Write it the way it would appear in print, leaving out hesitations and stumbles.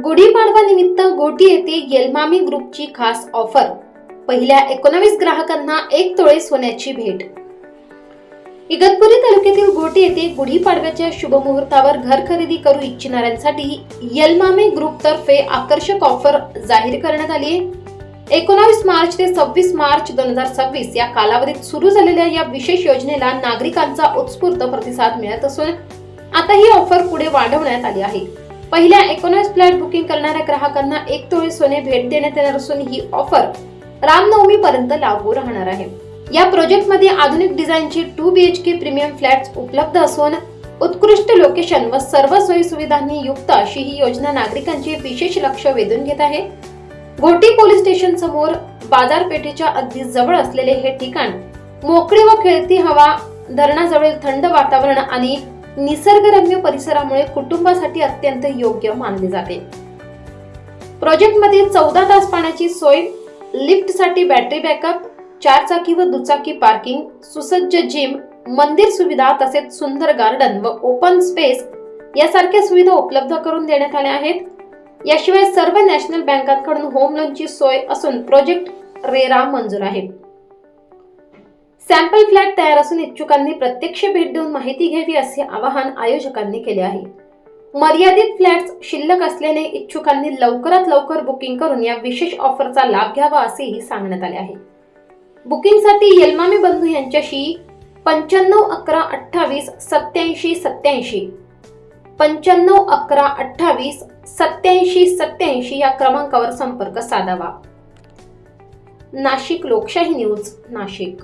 गुढीपाडवा निमित्त गोटी येथे येलमामी ग्रुपची खास ऑफर। पहिल्या 19 ग्राहकांना 1 तोळे सोन्याची भेट। इगतपुरी तालुक्यातील गोटी येथे गुढीपाडव्याच्या शुभ मुहूर्तावर घर खरेदी करू इच्छिणाऱ्यांसाठी येलमामी ग्रुप तर्फे आकर्षक ऑफर जाहीर करण्यात आली आहे। 19 मार्च ते 26 मार्च 2026 या कालावधीत सुरू झालेल्या या विशेष योजनेला नागरिकांचा उत्स्फूर्त प्रतिसाद मिळत असून आता ही ऑफर पुढे वाढवण्यात आली आहे। पहिल्या 19 फ्लॅट बुकिंग करणाऱ्या ग्राहकांना 1 तोळे सोने भेट देण्यात येणार असून ही ऑफर रामनवमी पर्यंत लागू राहणार आहे। या प्रोजेक्ट मध्ये आधुनिक डिझाईनचे 2 BHK प्रीमियम फ्लॅट्स उपलब्ध असून उत्कृष्ट लोकेशन व सर्व सोयी सुविधांनी युक्त अशी ही योजना नागरिकांचे विशेष लक्ष वेधून घेत आहे। घोटी पोलीस स्टेशन समोर बाजारपेठेच्या अगदी जवळ असलेले हे ठिकाण मोकळी व खेळती हवा, धरणाजवळील थंड वातावरण आणि निसर्गरम्य परिसरामुळे कुटुंबासाठी अत्यंत योग्य मानले जाते। प्रोजेक्ट मध्ये 14 तास पाण्याची सोय, लिफ्टसाठी बॅटरी बॅकअप, 4 चाकी व दुचाकी पार्किंग, सुसज्ज जिम, मंदिर सुविधा तसेच सुंदर गार्डन व ओपन स्पेस यासारख्या सुविधा उपलब्ध करून देण्यात आल्या आहेत। याशिवाय सर्व नॅशनल बँकांकडून होम लोनची सोय असून प्रोजेक्ट रेरा मंजूर आहे। सॅम्पल फ्लॅट तयार असून इच्छुकांनी प्रत्यक्ष भेट देऊन माहिती घ्यावी असे आवाहन आयोजकांनी केले आहे। मर्यादित फ्लॅट्स शिल्लक असल्याने इच्छुकांनी लवकरात लवकर बुकिंग करून या विशेष ऑफरचा लाभ घ्यावा असेही सांगण्यात आले आहे। बुकिंगसाठी येलमामी बंधू यांच्याशी 95 11 28 87 87 95 11 28 87 87 या क्रमांकावर संपर्क साधावा। नाशिक लोकशाही न्यूज, नाशिक।